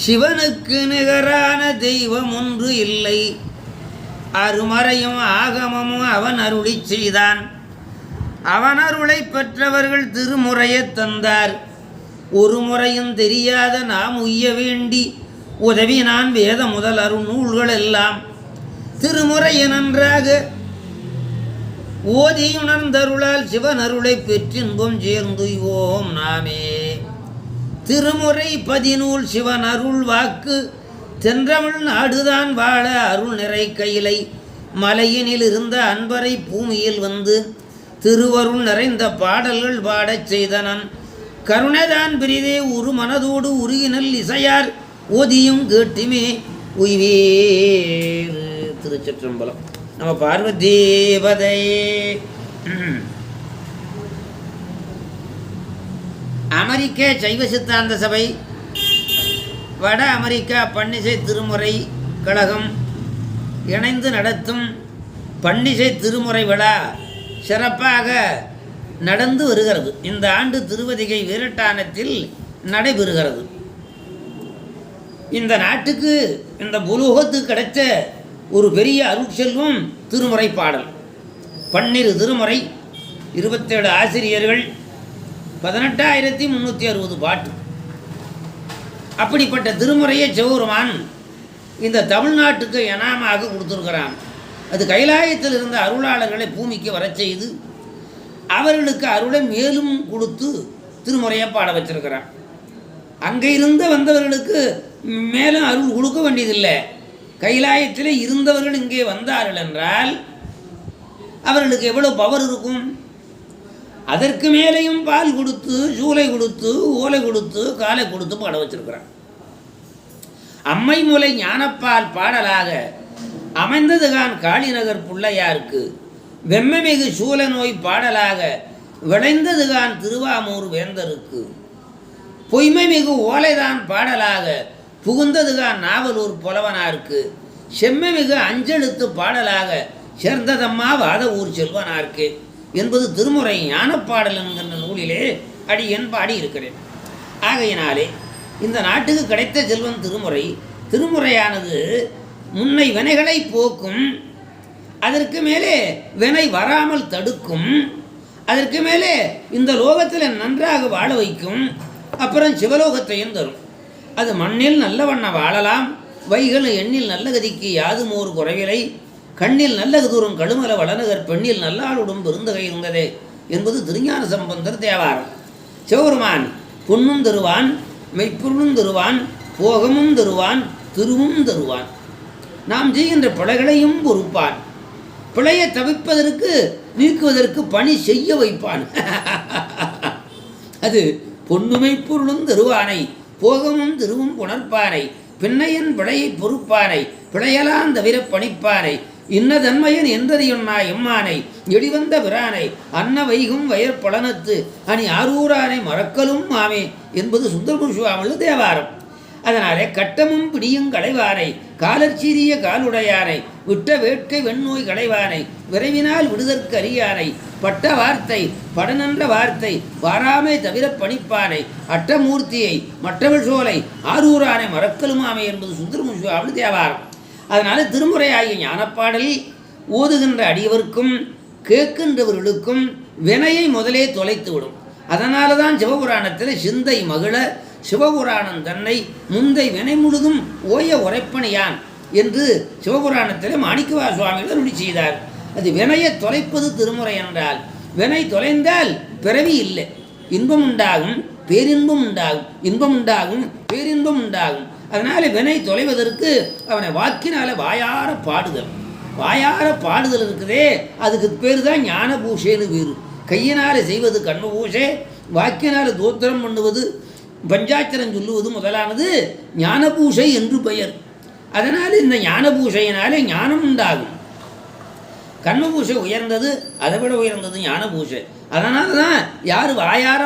சிவனுக்கு நிகரான தெய்வம் ஒன்று இல்லை. அருமறையும் ஆகமமும் அவன் அருளி செய்தான். அவன் அருளை பெற்றவர்கள் திருமுறையை தந்தார். ஒரு முறையும் தெரியாத நாம் உய்ய வேண்டி உதவி நான் வேத முதல் அருள் நூல்கள் எல்லாம் திருமுறையை நன்றாக ஓதியுணர்ந்தருளால் சிவன் அருளை பெற்றின்பம் சேர்ந்துவோம் நாமே. திருமுறை பதிநூல் சிவன் அருள் வாக்கு தென்றமிழ் நாடுதான் வாழ அருள் நிறை கையிலை மலையினில் இருந்த அன்பரை பூமியில் வந்து திருவருள் நிறைந்த பாடல்கள் பாடச் செய்தனன். கருணைதான் பிரிதே ஒரு மனதோடு உருகினல் இசையார் ஓதியும் கேட்டுமே உய்வேறு. திருச்சிற்றம்பலம். நம்ம பார்வதீபதையே. அமெரிக்க சைவ சித்தாந்த சபை, வட அமெரிக்கா பன்னிசை திருமுறை கழகம் இணைந்து நடத்தும் பன்னிசை திருமுறை விழா சிறப்பாக நடந்து வருகிறது. இந்த ஆண்டு திருவதிகை வீரட்டானத்தில் நடைபெறுகிறது. இந்த நாட்டுக்கு, இந்த புலோகத்துக்கு கிடைத்த ஒரு பெரிய அருட்செல்வம் திருமுறை பாடல். 12 திருமுறை, 27 ஆசிரியர்கள், 18,360 பாட்டு. அப்படிப்பட்ட திருமுறையை சிவபெருமான் இந்த தமிழ்நாட்டுக்கு இனாமாக கொடுத்துருக்கிறான். அது கைலாயத்தில் இருந்த அருளாளர்களை பூமிக்கு வரச் செய்து அவர்களுக்கு அருளை மேலும் கொடுத்து திருமுறையை பாட வச்சிருக்கிறான். அங்கே இருந்து வந்தவர்களுக்கு மேலும் அருள் கொடுக்க வேண்டியதில்லை. கைலாயத்தில் இருந்தவர்கள் இங்கே வந்தார்கள் என்றால் அவர்களுக்கு எவ்வளோ பவர் இருக்கும். அதற்கு மேலேயும் பால் கொடுத்து, சூளை கொடுத்து, ஓலை கொடுத்து, காலை கொடுத்து பாட வச்சிருக்கிறான். அம்மை மூலை ஞானப்பால் பாடலாக அமைந்ததுகான் காளிநகர் பிள்ளையாருக்கு, வெம்மமிகு சூல நோய் பாடலாக விளைந்ததுகான் திருவாமூர் வேந்தருக்கு, பொய்மை மிகு ஓலைதான் பாடலாக புகுந்ததுகான் நாவலூர் புலவனாருக்கு, செம்மைமிகு அஞ்செழுத்து பாடலாக சேர்ந்ததம்மா வாத ஊர் செல்வனாருக்கு என்பது திருமுறை ஞானப்பாடல் என்கின்ற நூலிலே அடியன் பாடி இருக்கிறேன். ஆகையினாலே இந்த நாட்டுக்கு கிடைத்த செல்வன் திருமுறை. திருமுறையானது முன்னை வினைகளை போக்கும், அதற்கு மேலே வினை வராமல் தடுக்கும், அதற்கு மேலே இந்த லோகத்தில் நன்றாக வாழ வைக்கும், அப்புறம் சிவலோகத்தையும் தரும். அது மண்ணில் நல்ல வண்ண வாழலாம், வைகள் எண்ணில் நல்ல கதிக்கு யாதுமோர் குறைவிலை, கண்ணில் நல்ல தூரம் கழுமல வளநகர் பெண்ணில் நல்லாளுடன் பெருந்தகை இருந்ததே என்பது திருஞான சம்பந்தர் தேவாரம். சிவபெருமான் பொன்னும் தருவான், மெய்ப்பொருளும் தருவான், போகமும் தருவான், திருவும் தருவான். நாம் செய்கின்ற பிழைகளையும் பொறுப்பான். பிழையை தவிர்ப்பதற்கு, நீக்குவதற்கு பணி செய்ய வைப்பான். அது பொன்னுமை பொருளும் தருவானை, போகமும் திருவும் புணர்ப்பானை, பின்னையன் பிழையை பொறுப்பானை, பிழையலான் தவிர பணிப்பானை, இன்னதன்மையன் என்றதையொன்னா எம்மானை, எடிவந்த பிரானை, அன்ன வைகும் வயற்பலனத்து அணி ஆரூரானை மறக்கலும் மாமே என்பது சுந்தரமுசுவாமில் தேவாரம். அதனாலே கட்டமும் பிடியும் களைவானை, காலர்ச்சீரிய காலுடையானை, விட்ட வேட்கை வெண்ணோய் களைவானை, விரைவினால் விடுதற்கு அறியானை, பட்ட வார்த்தை படனன்ற வார்த்தை வாராமே தவிர பணிப்பானை, அட்டமூர்த்தியை மற்றவள் சோலை ஆரூரானை மறக்கலுமாமே என்பது சுந்தரமுசுவாமில் தேவாரம். அதனால திருமுறையாகிய ஞானப்பாடலில் ஓதுகின்ற அடியவர்க்கும் கேட்கின்றவர்களுக்கும் வினையை முதலே தொலைத்துவிடும். அதனால தான் சிவபுராணத்தில் சிந்தை மகிழ சிவபுராணம் தன்னை முந்தை வினை முழுதும் ஓய உரைப்பணியான் என்று சிவபுராணத்தில் மாணிக்கவா சுவாமிகள் அருளி செய்தார். அது வினையை தொலைப்பது திருமுறை என்றால், வினை தொலைந்தால் பிறவி இல்லை, இன்பம் உண்டாகும், பேரின்பம் உண்டாகும், இன்பம் உண்டாகும், பேரின்பம் உண்டாகும். அதனால் வினை தொலைவதற்கு அவனை வாக்கினால வாயார பாடுதல். வாயார பாடுதல் இருக்குதே, அதுக்கு பேர் தான் ஞான பூஷைன்னு பேர். கையினால் செய்வது கண்ணு பூஷை, வாக்கினால் தோத்திரம் பண்ணுவது, பஞ்சாட்சரம் சொல்லுவது முதலானது ஞான பூஷை என்று பெயர். அதனால் இந்த ஞான பூஷையினாலே ஞானம் உண்டாகும். கண்ணு பூஷை உயர்ந்தது, அதை விட உயர்ந்தது ஞான பூஷை. அதனால தான் யார் வாயார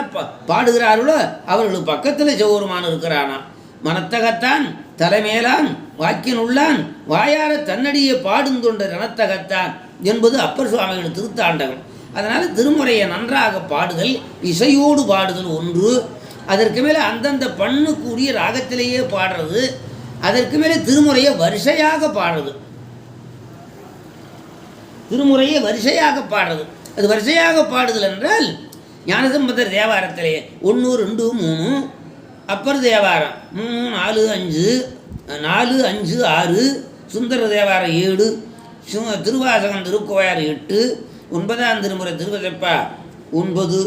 பாடுகிறார்களோ அவர்களுக்கு பக்கத்தில் சிவபெருமான் இருக்கிறானா. மனத்தகத்தான் தலைமேலான் வாக்கினுள்ளான் வாயார தன்னடியை பாடுந்தொண்ட ரணத்தகத்தான் என்பது அப்பர் சுவாமிகள் திருத்தாண்டகம். அதனால் திருமுறையை நன்றாக பாடுதல், இசையோடு பாடுதல் ஒன்று, அதற்கு மேலே அந்தந்த பண்ணுக்குரிய ராகத்திலேயே பாடுறது, அதற்கு மேலே திருமுறையை வரிசையாக பாடுறது, திருமுறையை வரிசையாக பாடுறது. அது வரிசையாக பாடுதல் என்றால் ஞானசம்பந்தர் தேவாரத்திலே 1 2 3, அப்பர் தேவாரம் 3 4 5 4 5 6, சுந்தர தேவாரம் 7, திருவாசகம் திருக்கோயார் 8, 9ஆம் திருமுறை திருவசப்பா 9,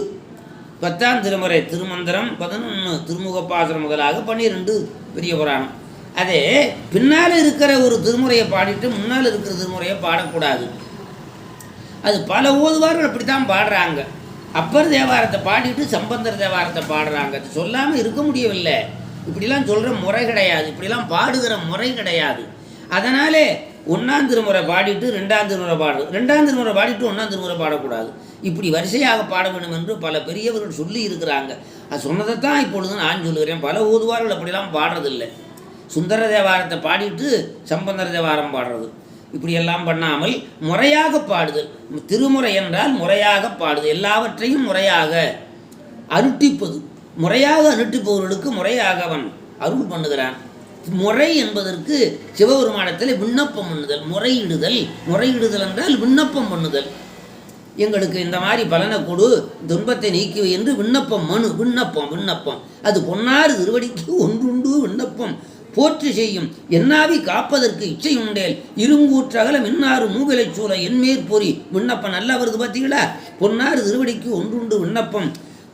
10ஆம் திருமுறை திருமந்திரம் 11, திருமுகப்பாசனம் முதலாக 12 பெரிய புராணம். அதே பின்னால் இருக்கிற ஒரு திருமுறையை பாடிட்டு முன்னால் இருக்கிற திருமுறையை பாடக்கூடாது. அது பல ஓதுவார்கள் அப்படித்தான் பாடுறாங்க. அப்பர் தேவாரத்தை பாடிட்டு சம்பந்தர் தேவாரத்தை பாடுறாங்க. அது சொல்லாமல் இருக்க முடியவில்லை. இப்படிலாம் சொல்கிற முறை கிடையாது, இப்படிலாம் பாடுகிற முறை கிடையாது. அதனாலே 1ஆம் திருமுறை பாடிட்டு 2ஆம் திருமுறை பாடுறது, 2ஆம் திருமுறை பாடிட்டு 1ஆம் திருமுறை பாடக்கூடாது. இப்படி வரிசையாக பாட வேண்டும் என்று பல பெரியவர்கள் சொல்லி இருக்கிறாங்க. அது சொன்னதைத்தான் இப்பொழுது நான் சொல்லுகிறேன். பல ஓதுவார்கள் அப்படிலாம் பாடுறதில்லை. சுந்தர தேவாரத்தை பாடிட்டு சம்பந்தர தேவாரம் பாடுறது, இப்படியெல்லாம் பண்ணாமல் முறையாக பாடுதல். திருமுறை என்றால் முறையாக பாடுதல், எல்லாவற்றையும் முறையாக அனுட்டிப்பது. முறையாக அனுட்டிப்பவர்களுக்கு முறையாக அவன் அருள் பண்ணுகிறான். முறை என்பதற்கு சிவபெருமானத்தில் விண்ணப்பம் பண்ணுதல், முறையிடுதல். முறையிடுதல் என்றால் விண்ணப்பம் பண்ணுதல். எங்களுக்கு இந்த மாதிரி பலனை கொடு, துன்பத்தை நீக்கி என்று விண்ணப்பம், மனு விண்ணப்பம். விண்ணப்பம் அது பொன்னாறு திருவடிக்கு ஒன்றுண்டு விண்ணப்பம் போற்றி செய்யும் என்னாவி காப்பதற்கு இச்சை உண்டேல் இருங்கூற்றகல மின்னாறு மூவிலை சூழ என்மேற்பொறி. விண்ணப்பம் நல்லா வருது பார்த்தீங்களா? பொன்னாறு திருவடிக்கு ஒன்றுண்டு விண்ணப்பம்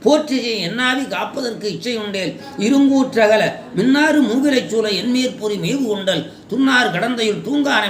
போற்றி செய்யும் என்னாவி காப்பதற்கு இச்சை உண்டேல் இருங்கூற்றகல மின்னாறு மூவிலை சூழ என்மேற்பொறி மேவு உண்டல் துன்னார் கடந்தையில் தூங்கானை